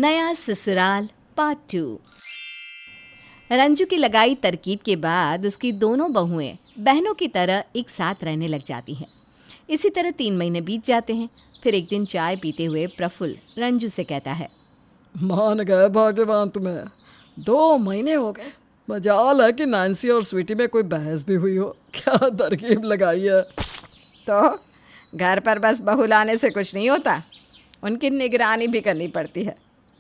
नया ससुराल पार्ट 2। रंजू की लगाई तरकीब के बाद उसकी दोनों बहुएं बहनों की तरह एक साथ रहने लग जाती हैं। इसी तरह 3 महीने बीत जाते हैं। फिर एक दिन चाय पीते हुए प्रफुल्ल रंजू से कहता है, मान गए भगवान तुम्हें, 2 महीने हो गए। मजाल है कि नैन्सी और स्वीटी में कोई बहस भी हुई हो। क्या तरकीब लगाई है। तो घर पर बस बहू लाने से कुछ नहीं होता, उनकी निगरानी भी करनी पड़ती है।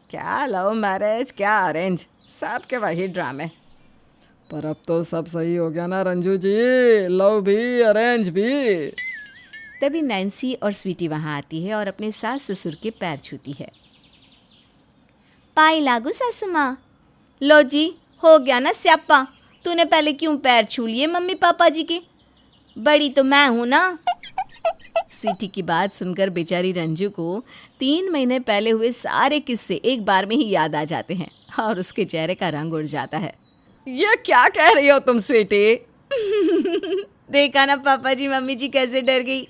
क्या लव मैरिज, क्या अरेंज, सब के वही ड्रामे। पर अब तो सब सही हो गया ना रंजू जी, लव भी अरेंज भी। तभी नैन्सी और स्वीटी वहाँ आती है और अपने सास ससुर के पैर छूती है। पाई लागू सासू माँ। लो जी, हो गया ना स्यापा। तूने पहले क्यों पैर छू लिए मम्मी पापा जी के? बड़ी तो मैं हूँ ना। स्वीटी की बात सुनकर बेचारी रंजू को 3 महीने पहले हुए सारे किस्से एक बार में ही याद आ जाते हैं और उसके चेहरे का रंग उड़ जाता है। ये क्या कह रही हो तुम स्वीटी? देखा ना पापा जी मम्मी जी कैसे डर गई।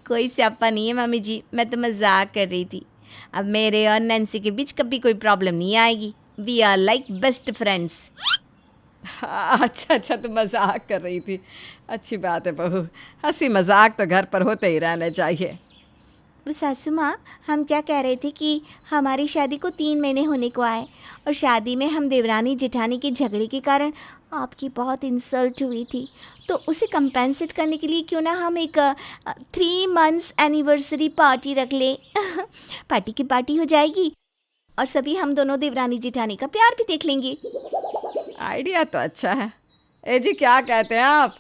कोई स्यापा नहीं है मम्मी जी, मैं तो मजाक कर रही थी। अब मेरे और नैन्सी के बीच कभी कोई प्रॉब्लम नहीं आएगी। We are like best friends. अच्छा, तुम मजाक कर रही थी। अच्छी बात है बहू, हंसी मजाक तो घर पर होते ही रहने चाहिए। वो सासू माँ, हम क्या कह रहे थे कि हमारी शादी को 3 महीने होने को आए और शादी में हम देवरानी जेठानी के झगड़े के कारण आपकी बहुत इंसल्ट हुई थी, तो उसे कंपेंसेट करने के लिए क्यों ना हम एक 3 months एनिवर्सरी पार्टी रख लें। पार्टी की पार्टी हो जाएगी और सभी हम दोनों देवरानी जेठानी का प्यार भी देख लेंगे। आइडिया तो अच्छा है। ए जी, क्या कहते हैं आप?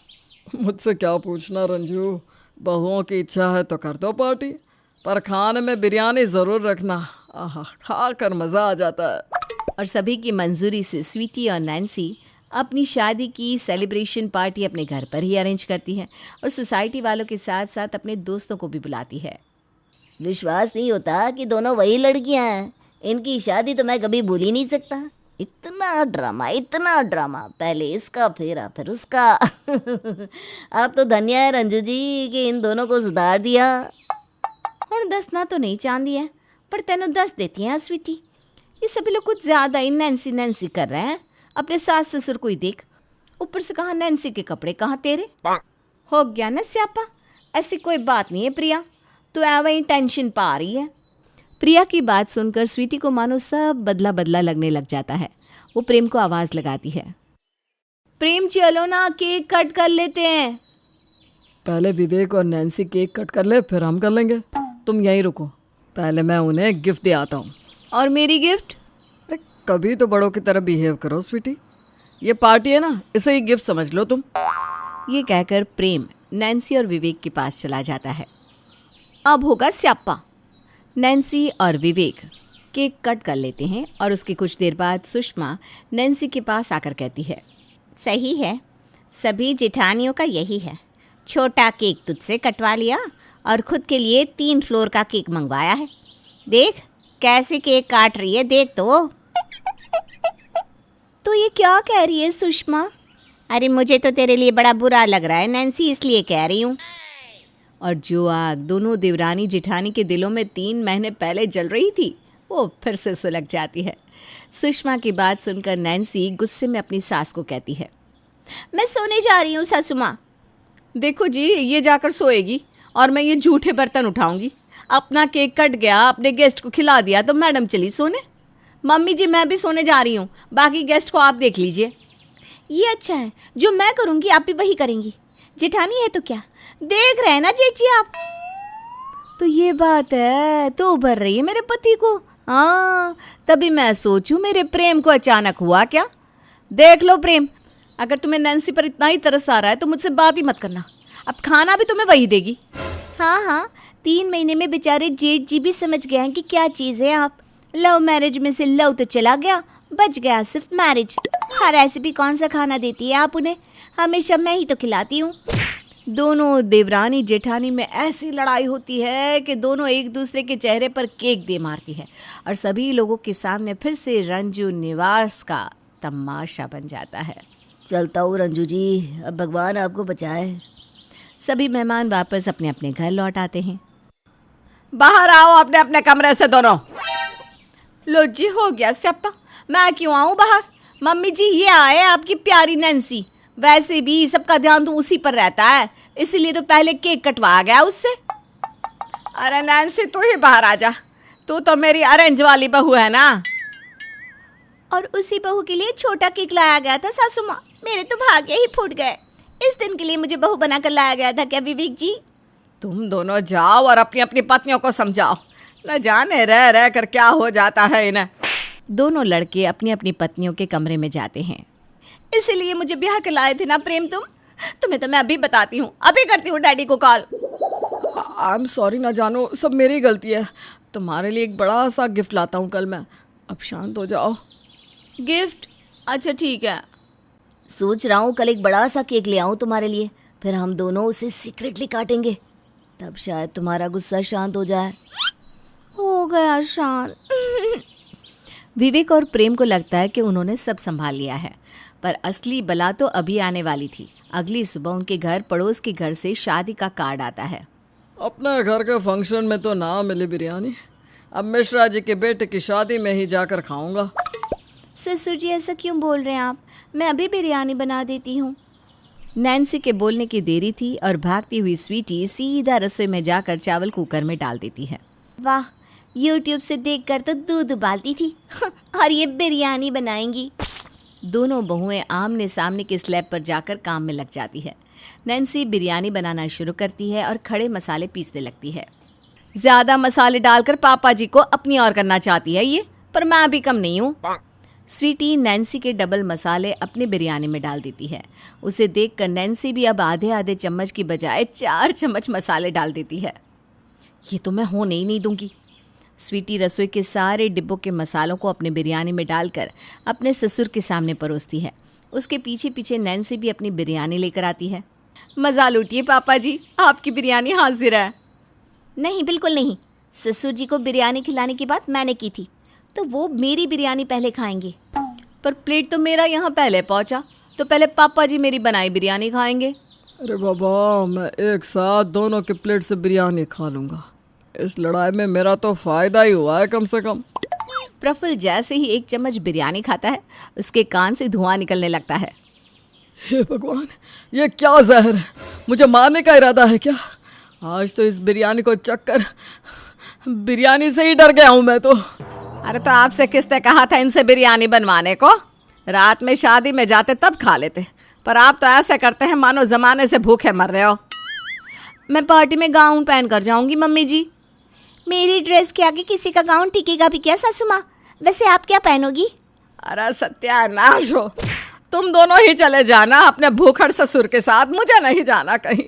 मुझसे क्या पूछना रंजू, बहुओं की इच्छा है तो कर दो पार्टी, पर खाने में बिरयानी ज़रूर रखना। आहा, खा कर मज़ा आ जाता है। और सभी की मंजूरी से स्वीटी और नैन्सी अपनी शादी की सेलिब्रेशन पार्टी अपने घर पर ही अरेंज करती है और सोसाइटी वालों के साथ साथ अपने दोस्तों को भी बुलाती है। विश्वास नहीं होता कि दोनों वही लड़कियां हैं। इनकी शादी तो मैं कभी भूल ही नहीं सकता। इतना ड्रामा, पहले इसका फिर उसका। आप तो धन्य है रंजू जी कि इन दोनों को सुधार दिया। हुण दसना तो नहीं चाहती है, पर तेनों दस देती हैं स्वीटी। ये सभी लोग कुछ ज़्यादा ही नैन्सी कर रहे हैं। अपने सास ससुर को ही देख, ऊपर से कहाँ नैन्सी के कपड़े कहाँ तेरे। हो गया ना स्यापा। ऐसी कोई बात नहीं है प्रिया, तू वही टेंशन पा रही है। प्रिया की बात सुनकर स्वीटी को मानो सब बदला बदला लगने लग जाता है। वो प्रेम को आवाज़ लगाती है, प्रेम चलो ना, केक कट कर लेते हैं। पहले विवेक और नैन्सी केक कट कर ले, फिर हम कर लेंगे। तुम यहीं रुको, पहले मैं उन्हें गिफ्ट दे आता हूँ। और मेरी गिफ्ट? अरे कभी तो बड़ों की तरह बिहेव करो स्वीटी, ये पार्टी है ना, इसे ही गिफ्ट समझ लो तुम। ये कहकर प्रेम नैन्सी और विवेक के पास चला जाता है। अब होगा स्यापा। नैन्सी और विवेक केक कट कर लेते हैं और उसके कुछ देर बाद सुषमा नैन्सी के पास आकर कहती है, सही है, सभी जेठानियों का यही है। छोटा केक तुझसे कटवा लिया और खुद के लिए 3 फ्लोर का केक मंगवाया है। देख कैसे केक काट रही है, देख तो ये क्या कह रही है सुषमा? अरे मुझे तो तेरे लिए बड़ा बुरा लग रहा है नैन्सी, इसलिए कह रही हूँ। और जो आग दोनों देवरानी जेठानी के दिलों में 3 महीने पहले जल रही थी, वो फिर से सुलग जाती है। सुषमा की बात सुनकर नैन्सी गुस्से में अपनी सास को कहती है, मैं सोने जा रही हूँ सासू माँ। देखो जी, ये जाकर सोएगी और मैं ये झूठे बर्तन उठाऊंगी। अपना केक कट गया, अपने गेस्ट को खिला दिया तो मैडम चली सोने। मम्मी जी, मैं भी सोने जा रही हूँ, बाकी गेस्ट को आप देख लीजिए। ये अच्छा है, जो मैं करूँगी आप भी वही करेंगी। जेठानी है तो क्या, देख रहे हैं ना जेठ जी आप। तो ये बात है, तो उभर रही है मेरे पति को। हाँ, तभी मैं सोचूं मेरे प्रेम को अचानक हुआ क्या। देख लो प्रेम, अगर तुम्हें नैन्सी पर इतना ही तरस आ रहा है तो मुझसे बात ही मत करना। अब खाना भी तुम्हें वही देगी। हाँ, 3 महीने में बेचारे जेठ जी भी समझ गए हैं कि क्या चीज़ है आप। लव मैरिज में से लव तो चला गया, बच गया सिर्फ मैरिज। हर ऐसे भी कौन सा खाना देती है आप उन्हें, हमेशा मैं ही तो खिलाती हूँ। दोनों देवरानी जेठानी में ऐसी लड़ाई होती है कि दोनों एक दूसरे के चेहरे पर केक दे मारती है और सभी लोगों के सामने फिर से रंजू निवास का तमाशा बन जाता है। चलता हूँ रंजू जी, अब भगवान आपको बचाए। सभी मेहमान वापस अपने अपने घर लौट आते हैं। बाहर आओ अपने अपने कमरे से दोनों। लो जी, हो गया स्यापा। मैं क्यों आऊँ बाहर? मम्मी जी, ये आए आपकी प्यारी नैन्सी। वैसे भी सबका ध्यान तो उसी पर रहता है, इसीलिए तो पहले केक कटवाया गया उससे। अरे नैन्सी, तू ही बाहर आ जा। तू तो मेरी अरेंज वाली बहू है ना। और उसी बहू के लिए छोटा केक लाया गया था सासू माँ। मेरे तो भाग्य ही फूट गए। इस दिन के लिए मुझे बहू बनाकर लाया गया था क्या विवेक जी? तुम दोनों जाओ और अपनी अपनी पत्नियों को समझाओ। न जाने रह रह कर क्या हो जाता है इन्हें। दोनों लड़के अपनी अपनी पत्नियों के कमरे में जाते हैं। इसीलिए मुझे ब्याह के लाए थे ना प्रेम तुम? तुम्हें तो मैं अभी बताती हूँ, अभी करती हूँ डैडी को कॉल। आई एम सॉरी ना जानो, सब मेरी गलती है। तुम्हारे लिए एक बड़ा सा गिफ्ट लाता हूँ कल मैं। अब शांत हो जाओ। गिफ्ट? अच्छा ठीक है। सोच रहा हूँ कल एक बड़ा सा केक ले आऊँ तुम्हारे लिए, फिर हम दोनों उसे सीक्रेटली काटेंगे, तब शायद तुम्हारा गुस्सा शांत हो जाए। हो गया शांत। विवेक और प्रेम को लगता है कि उन्होंने सब संभाल लिया है, पर असली बला तो अभी आने वाली थी। अगली सुबह उनके घर पड़ोस के घर से शादी का कार्ड आता है। अपने घर के फंक्शन में तो ना मिली बिरयानी, अब मिश्रा जी के बेटे की शादी में ही जाकर खाऊंगा। ससुर जी ऐसा क्यों बोल रहे हैं आप? मैं अभी बिरयानी बना देती हूँ। नैन्सी के बोलने की देरी थी और भागती हुई स्वीटी सीधा रसोई में जाकर चावल कुकर में डाल देती है। वाह, यूट्यूब से देखकर तो दूध उबालती थी और ये बिरयानी बनाएंगी। दोनों बहुएं आमने सामने के स्लैब पर जाकर काम में लग जाती है। नैन्सी बिरयानी बनाना शुरू करती है और खड़े मसाले पीसने लगती है। ज़्यादा मसाले डालकर पापा जी को अपनी ओर करना चाहती है ये, पर मैं भी कम नहीं हूँ। स्वीटी नैन्सी के डबल मसाले अपनी बिरयानी में डाल देती है। उसे देखकर नैन्सी भी अब आधे आधे चम्मच की बजाय 4 चम्मच मसाले डाल देती है। ये तो मैं होने ही नहीं दूंगी। स्वीटी रसोई के सारे डिब्बों के मसालों को अपने बिरयानी में डालकर अपने ससुर के सामने परोसती है। उसके पीछे पीछे नैन्सी भी अपनी बिरयानी लेकर आती है। मज़ा लूटिए पापा जी, आपकी बिरयानी हाजिर है। नहीं, बिल्कुल नहीं। ससुर जी को बिरयानी खिलाने की बात मैंने की थी, तो वो मेरी बिरयानी पहले खाएंगे। पर प्लेट तो मेरा यहाँ पहले पहुँचा, तो पहले पापा जी मेरी बनाई बिरयानी खाएंगे। अरे बाबा, मैं एक साथ दोनों के प्लेट से बिरयानी खा लूँगा। इस लड़ाई में मेरा तो फ़ायदा ही हुआ है कम से कम। प्रफुल्ल जैसे ही 1 चम्मच बिरयानी खाता है, उसके कान से धुआं निकलने लगता है। हे भगवान, ये क्या जहर है? मुझे मारने का इरादा है क्या? आज तो इस बिरयानी को चखकर बिरयानी से ही डर गया हूँ मैं तो। अरे तो आपसे किसने कहा था इनसे बिरयानी बनवाने को? रात में शादी में जाते तब खा लेते, पर आप तो ऐसे करते हैं मानो ज़माने से भूखे मर रहे हो। मैं पार्टी में गाउन पहन कर जाऊंगी मम्मी जी। मेरी ड्रेस के आगे किसी का गाउन टिकेगा भी क्या सासू माँ? वैसे आप क्या पहनोगी? अरे सत्यानाश हो, तुम दोनों ही चले जाना अपने भूखड़ ससुर के साथ, मुझे नहीं जाना कहीं।